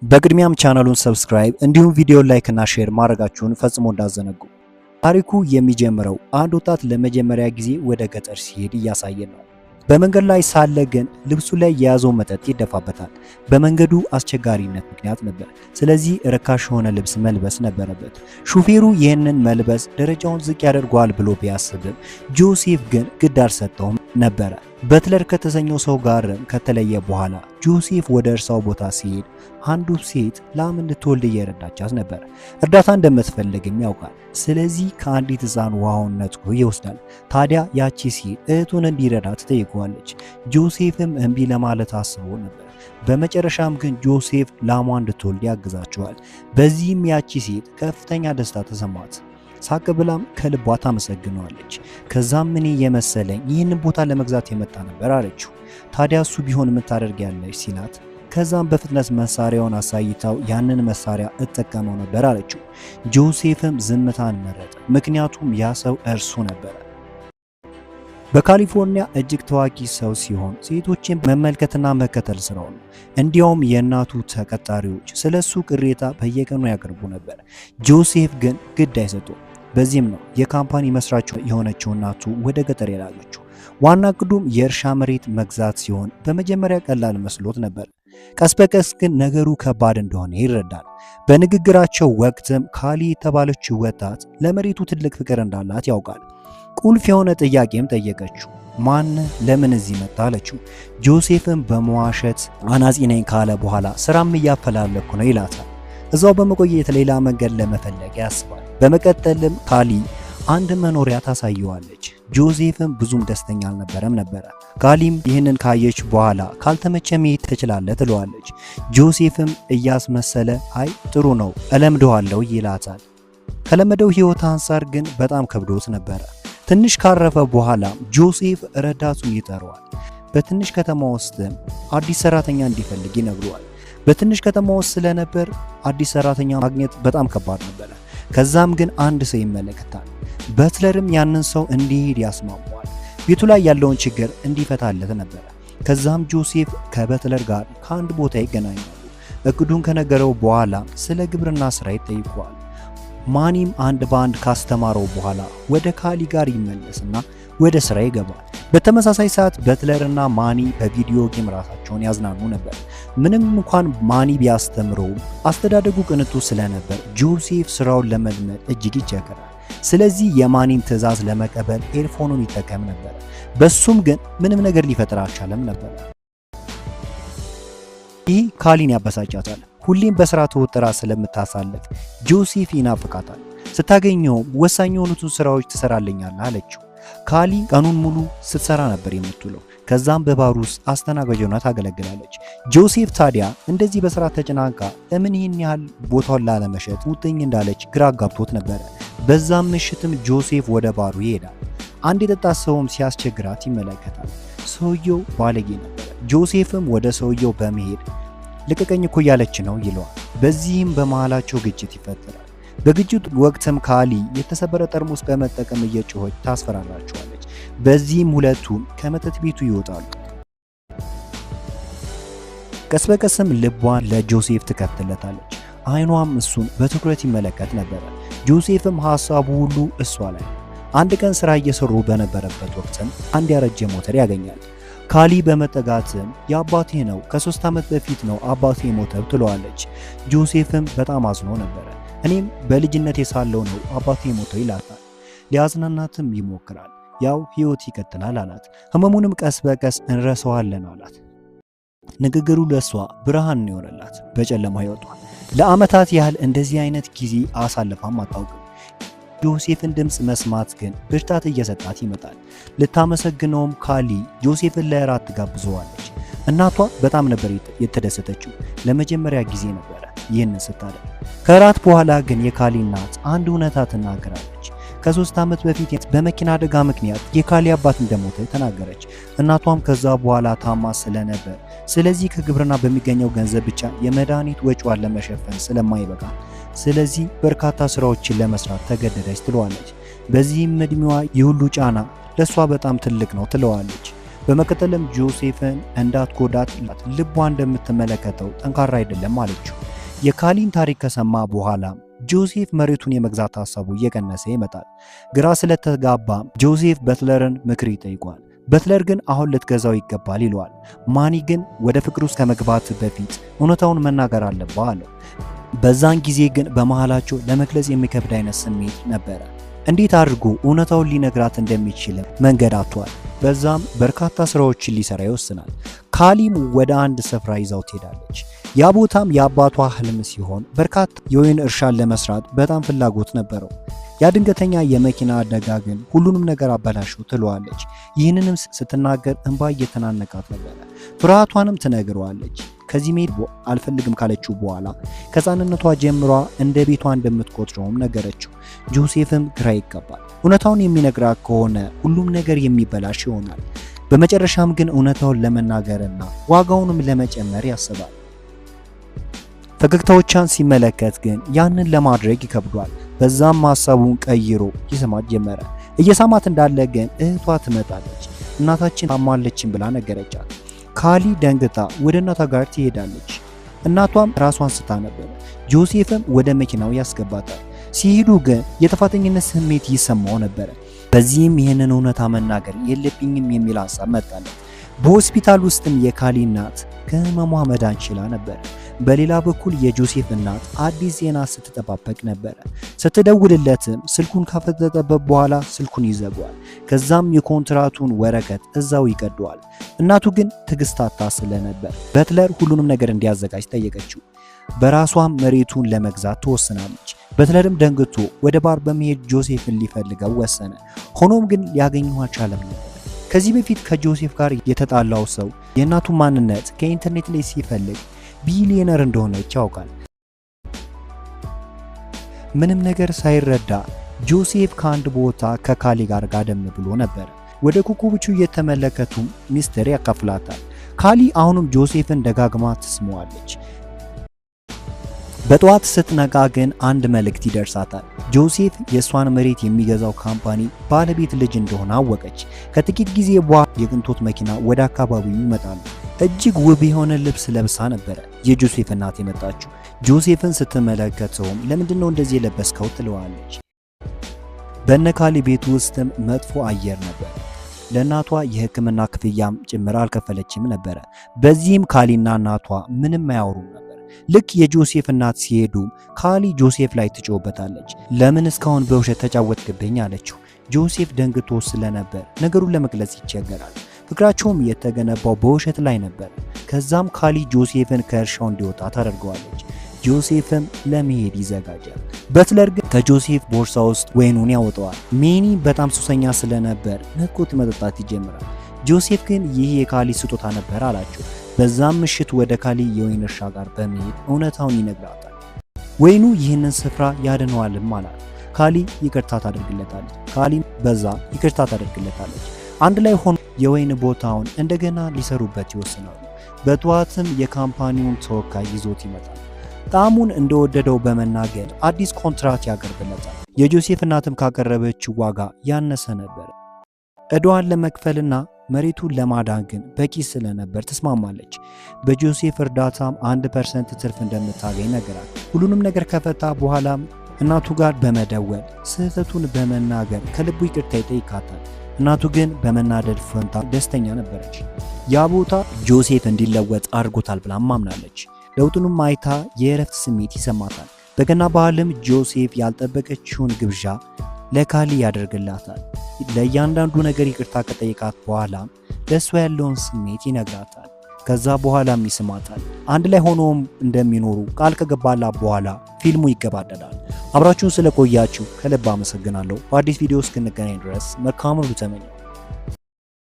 በቅድሚያም ቻናሉን ሰብስክራይብ እንዲሁም ቪዲዮ ላይክ እና ሼር ማድረጋችሁን ፈጽሞ እንዳዘነጉ። ታሪኩ የሚጀምረው አንድ ወጣት ለመጀመሪያ ጊዜ ወደ ገጠር ሲሄድ እያሳየን ነው። በመንገድ ላይ ሳለ ግን ልብሱ ላይ የያዘው መጠጥ ይደፋበታል። በመንገዱ አስቸጋሪነት ምክንያት ነበር። ስለዚህ ርካሽ የሆነ ልብስ መልበስ ነበረበት። ሹፌሩ ይህንን መልበስ ደረጃውን ዝቅ ያደርገዋል ብሎ ቢያስብም ጆሴፍ ግን ግድ አልሰጠውም ነበረ። በትለር ከተሰኘው ሰው ጋር ከተለየ በኋላ ጆሴፍ ወደ እርሳው ቦታ ሲሄድ አንዱ ሴት ላም እንድትወልድ እየረዳቻት ነበር። እርዳታ እንደምትፈልግም ያውቃል። ስለዚህ ከአንዲት ሕፃን ውሃውን ነጥቆ ይወስዳል። ታዲያ ያቺ ሴት እህቱን እንዲረዳ ትጠይቀዋለች። ጆሴፍም እምቢ ለማለት አስቦ ነበር። በመጨረሻም ግን ጆሴፍ ላሟ እንድትወልድ ያግዛቸዋል። በዚህም ያቺ ሴት ከፍተኛ ደስታ ተሰማት። ሳቅ ብላም ከልቧ ታመሰግነዋለች። ከዛም እኔ የመሰለኝ ይህንን ቦታ ለመግዛት የመጣ ነበር አለችው። ታዲያ እሱ ቢሆን የምታደርጊያለሽ ሲላት ከዛም በፍጥነት መሳሪያውን አሳይታው ያንን መሳሪያ እጠቀመው ነበር አለችው። ጆሴፍም ዝምታን መረጠ፣ ምክንያቱም ያ ሰው እርሱ ነበር። በካሊፎርኒያ እጅግ ታዋቂ ሰው ሲሆን ሴቶችን መመልከትና መከተል ስራው ነው። እንዲያውም የእናቱ ተቀጣሪዎች ስለሱ ቅሬታ በየቀኑ ያቀርቡ ነበር። ጆሴፍ ግን ግድ አይሰጡም። በዚህም ነው የካምፓኒ መስራች የሆነችው እናቱ ወደ ገጠር የላከችው። ዋና እቅዱም የእርሻ መሬት መግዛት ሲሆን በመጀመሪያ ቀላል መስሎት ነበር። ቀስ በቀስ ግን ነገሩ ከባድ እንደሆነ ይረዳል። በንግግራቸው ወቅትም ካሊ የተባለችው ወጣት ለመሬቱ ትልቅ ፍቅር እንዳላት ያውቃል። ቁልፍ የሆነ ጥያቄም ጠየቀችው። ማን ለምን እዚህ መጣ አለችው። ጆሴፍም በመዋሸት አናጺ ነኝ ካለ በኋላ ስራም እያፈላለኩ ነው ይላታል። እዛው በመቆየት ሌላ መንገድ ለመፈለግ ያስባል። በመቀጠልም ካሊ አንድ መኖሪያ ታሳየዋለች። ጆሴፍም ብዙም ደስተኛ አልነበረም ነበረ። ካሊም ይህንን ካየች በኋላ ካልተመቸ መሄድ ትችላለህ ትለዋለች። ጆሴፍም እያስመሰለ አይ ጥሩ ነው እለምደዋለሁ ይላታል። ከለመደው ህይወት አንፃር ግን በጣም ከብዶት ነበረ። ትንሽ ካረፈ በኋላ ጆሴፍ ረዳቱን ይጠራዋል። በትንሽ ከተማ ውስጥ አዲስ ሰራተኛ እንዲፈልግ ይነግረዋል። በትንሽ ከተማ ውስጥ ስለነበር አዲስ ሰራተኛ ማግኘት በጣም ከባድ ነበረ። ከዛም ግን አንድ ሰው ይመለከታል። በትለርም ያንን ሰው እንዲሄድ ያስማማዋል። ቤቱ ላይ ያለውን ችግር እንዲፈታለት ነበረ። ከዛም ጆሴፍ ከበትለር ጋር ከአንድ ቦታ ይገናኛሉ። እቅዱን ከነገረው በኋላ ስለ ግብርና ስራ ይጠይቀዋል። ማኒም አንድ በአንድ ካስተማረው በኋላ ወደ ካሊ ጋር ይመለስና ወደ ስራ ይገባል። በተመሳሳይ ሰዓት በትለርና ማኒ በቪዲዮ ጌም ራሳቸውን ያዝናኑ ነበር። ምንም እንኳን ማኒ ቢያስተምረውም አስተዳደጉ ቅንጡ ስለነበር ጆሴፍ ስራውን ለመልመድ እጅግ ይቸገራል። ስለዚህ የማኒን ትዕዛዝ ለመቀበል ኤርፎኑን ይጠቀም ነበር። በሱም ግን ምንም ነገር ሊፈጥር አልቻለም ነበር። ይህ ካሊን ያበሳጫታል። ሁሌም በስራ ተወጥራ ስለምታሳልፍ ጆሴፍ ይናፍቃታል። ስታገኘውም ወሳኝ የሆኑትን ስራዎች ትሰራለኛለህ አለችው። ካሊ ቀኑን ሙሉ ስትሰራ ነበር የምትውለው። ከዛም በባር ውስጥ አስተናጋጅ ሆና ታገለግላለች። ጆሴፍ ታዲያ እንደዚህ በስራ ተጨናንቃ ለምን ይህን ያህል ቦታውን ላለመሸጥ ውጥኝ እንዳለች ግራ ጋብቶት ነበረ። በዛም ምሽትም ጆሴፍ ወደ ባሩ ይሄዳል። አንድ የጠጣ ሰውም ሲያስቸግራት ይመለከታል። ሰውየው ባለጌ ነበር። ጆሴፍም ወደ ሰውየው በመሄድ ልቀቀኝ እኮ ያለች ነው ይለዋል። በዚህም በመሃላቸው ግጭት ይፈጠራል። በግጭቱ ወቅትም ካሊ የተሰበረ ጠርሙስ በመጠቀም እየጮኸች ታስፈራራቸዋለች። በዚህም ሁለቱም ከመጠጥ ቤቱ ይወጣሉ። ቀስ በቀስም ልቧን ለጆሴፍ ትከፍትለታለች። አይኗም እሱን በትኩረት ይመለከት ነበረ። ጆሴፍም ሐሳቡ ሁሉ እሷ ላይ። አንድ ቀን ስራ እየሰሩ በነበረበት ወቅትም አንድ ያረጀ ሞተር ያገኛል። ካሊ በመጠጋትም የአባቴ ነው፣ ከ3 ዓመት በፊት ነው አባቴ ሞተው ትለዋለች። ጆሴፍም በጣም አዝኖ ነበረ። እኔም በልጅነት የሳለው ነው አባቴ ሞተው ይላታል። ሊያዝናናትም ይሞክራል። ያው ህይወት ይቀጥላል አላት። ህመሙንም ቀስ በቀስ እንረሳዋለን አላት። ንግግሩ ለሷ ብርሃን ነው የሆነላት በጨለማ ህይወቷ። ለአመታት ያህል እንደዚህ አይነት ጊዜ አሳልፋም አታውቅም። ጆሴፍን ድምፅ መስማት ግን ብርታት እየሰጣት ይመጣል። ልታመሰግነውም ካሊ ጆሴፍን ለእራት ጋብዘዋለች። እናቷ በጣም ነበር የተደሰተችው። ለመጀመሪያ ጊዜ ነበረ ይህንን ስታደርግ። ከእራት በኋላ ግን የካሊ እናት አንድ እውነታ ትናገራለች። ከ3 ዓመት በፊት በመኪና አደጋ ምክንያት የካሊ አባት እንደሞተ ተናገረች። እናቷም ከዛ በኋላ ታማ ስለነበር ስለዚህ ከግብርና በሚገኘው ገንዘብ ብቻ የመድኃኒት ወጪዋን ለመሸፈን ስለማይበቃ ስለዚህ በርካታ ስራዎችን ለመስራት ተገደደች ትለዋለች። በዚህም እድሜዋ የሁሉ ጫና ለሷ በጣም ትልቅ ነው ትለዋለች። በመከተልም ጆሴፍን እንዳትጎዳት ልቧ እንደምትመለከተው ጠንካራ አይደለም አለችው። የካሊን ታሪክ ከሰማ በኋላ ጆሴፍ መሬቱን የመግዛት ሀሳቡ እየቀነሰ ይመጣል። ግራ ስለተጋባ ጆሴፍ በትለርን ምክር ይጠይቋል። በትለር ግን አሁን ልትገዛው ይገባል ይለዋል። ማኒ ግን ወደ ፍቅር ውስጥ ከመግባት በፊት እውነታውን መናገር አለብህ አለው። በዛን ጊዜ ግን በመሃላቸው ለመግለጽ የሚከብድ አይነት ስሜት ነበረ። እንዴት አድርጎ እውነታውን ሊነግራት እንደሚችል መንገድ አጥቷል። በዛም በርካታ ስራዎችን ሊሰራ ይወስናል። ካሊም ወደ አንድ ስፍራ ይዛው ትሄዳለች። ያ ቦታም የአባቷ ህልም ሲሆን በርካታ የወይን እርሻን ለመስራት በጣም ፍላጎት ነበረው። ያ ድንገተኛ የመኪና አደጋ ግን ሁሉንም ነገር አበላሸው ትለዋለች። ይህንንም ስትናገር እንባ እየተናነቃት ነበረ። ፍርሃቷንም ትነግረዋለች። ከዚህ መሄድ አልፈልግም ካለችው በኋላ ከሕፃንነቷ ጀምሯ እንደ ቤቷ እንደምትቆጥረውም ነገረችው። ጆሴፍም ግራ ይገባል። እውነታውን የሚነግራት ከሆነ ሁሉም ነገር የሚበላሽ ይሆናል። በመጨረሻም ግን እውነታውን ለመናገርና ዋጋውንም ለመጨመር ያስባል። ፈገግታዎቿን ሲመለከት ግን ያንን ለማድረግ ይከብዷል። በዛም ሐሳቡን ቀይሮ ይሰማት ጀመረ። እየሳማት እንዳለ ግን እህቷ ትመጣለች። እናታችን ታማለችን ብላ ነገረቻት። ካሊ ደንግጣ ወደ እናቷ ጋር ትሄዳለች። እናቷም ራሷን ስታ ነበር። ጆሴፍም ወደ መኪናው ያስገባታል። ሲሄዱ ግን የጥፋተኝነት ስሜት ይሰማው ነበር። በዚህም ይህንን እውነታ መናገር የለብኝም የሚል ሐሳብ መጣለት። በሆስፒታል ውስጥም የካሊ እናት ከህመሟ መዳን ችላ ነበር። በሌላ በኩል የጆሴፍ እናት አዲስ ዜና ስትጠባበቅ ነበር። ስትደውልለትም ስልኩን ካፈጠጠበት በኋላ ስልኩን ይዘጓል። ከዛም የኮንትራቱን ወረቀት እዛው ይቀደዋል። እናቱ ግን ትዕግስት አጥታ ስለነበር በትለር ሁሉንም ነገር እንዲያዘጋጅ ጠየቀችው። በራሷም መሬቱን ለመግዛት ትወስናለች። በትለርም ደንግጦ ወደ ባር በመሄድ ጆሴፍን ሊፈልገው ወሰነ። ሆኖም ግን ሊያገኘው አልቻለም ነበር። ከዚህ በፊት ከጆሴፍ ጋር የተጣላው ሰው የእናቱን ማንነት ከኢንተርኔት ላይ ሲፈልግ ቢሊየነር እንደሆነች ያውቃል። ምንም ነገር ሳይረዳ ጆሴፍ ከአንድ ቦታ ከካሊ ጋር ጋደም ብሎ ነበር። ወደ ኮከቦቹ እየተመለከቱም ሚስጥር ያካፍላታል። ካሊ አሁንም ጆሴፍን ደጋግማ ትስመዋለች። በጠዋት ስትነቃ ግን አንድ መልእክት ይደርሳታል። ጆሴፍ የእሷን መሬት የሚገዛው ካምፓኒ ባለቤት ልጅ እንደሆነ አወቀች። ከጥቂት ጊዜ በኋላ የቅንጦት መኪና ወደ አካባቢው ይመጣሉ። እጅግ ውብ የሆነ ልብስ ለብሳ ነበረ የጆሴፍ እናት የመጣችው። ጆሴፍን ስትመለከተውም ለምንድነው እንደዚህ የለበስከው ትለዋለች። በነካሊ ቤት ውስጥም መጥፎ አየር ነበር። ለእናቷ የሕክምና ክፍያም ጭምር አልከፈለችም ነበረ። በዚህም ካሊና እናቷ ምንም አያወሩም ነበር። ልክ የጆሴፍ እናት ሲሄዱ ካሊ ጆሴፍ ላይ ትጮህበታለች። ለምን እስካሁን በውሸት ተጫወትክብኝ አለችው። ጆሴፍ ደንግጦ ስለነበር ነገሩን ለመግለጽ ይቸገራል። ፍቅራቸውም የተገነባው በውሸት ላይ ነበር። ከዛም ካሊ ጆሴፍን ከእርሻው እንዲወጣ ታደርገዋለች። ጆሴፍም ለመሄድ ይዘጋጃል። በትለር ግን ከጆሴፍ ቦርሳ ውስጥ ወይኑን ያወጣዋል። ሜኒ በጣም ሱሰኛ ስለነበር ነጥቆት መጠጣት ይጀምራል። ጆሴፍ ግን ይህ የካሊ ስጦታ ነበር አላቸው። በዛም ምሽት ወደ ካሊ የወይን እርሻ ጋር በመሄድ እውነታውን ይነግራታል። ወይኑ ይህንን ስፍራ ያድነዋልም አላት። ካሊ ይቅርታ ታደርግለታለች። ካሊም በዛ ይቅርታ ታደርግለታለች። አንድ ላይ ሆኖ የወይን ቦታውን እንደገና ሊሰሩበት ይወስናሉ። በጠዋትም የካምፓኒውን ተወካይ ይዞት ይመጣል። ጣዕሙን እንደወደደው በመናገር አዲስ ኮንትራት ያቀርብለታል። የጆሴፍ እናትም ካቀረበችው ዋጋ ያነሰ ነበር። ዕዳዋን ለመክፈልና መሬቱን ለማዳን ግን በቂ ስለነበር ተስማማለች። በጆሴፍ እርዳታም 1% ትርፍ እንደምታገኝ ነገራት። ሁሉንም ነገር ከፈታ በኋላም እናቱ ጋር በመደወል ስህተቱን በመናገር ከልቡ ይቅርታ ይጠይቃታል። እናቱ ግን በመናደድ ፈንታ ደስተኛ ነበረች። ያ ቦታ ጆሴፍ እንዲለወጥ አድርጎታል ብላ ማምናለች። ለውጡንም አይታ የእረፍት ስሜት ይሰማታል። በገና ባህልም ጆሴፍ ያልጠበቀችውን ግብዣ ለካሊ ያደርግላታል። ለእያንዳንዱ ነገር ይቅርታ ከጠይቃት በኋላ ለእሷ ያለውን ስሜት ይነግራታል። ከዛ በኋላም ይስማታል። አንድ ላይ ሆኖም እንደሚኖሩ ቃል ከገባላት በኋላ ፊልሙ ይገባደዳል። አብራችሁን ስለቆያችሁ ከልብ አመሰግናለሁ። በአዲስ ቪዲዮ እስክንገናኝ ድረስ መልካም ሁሉ ተመኘሁ።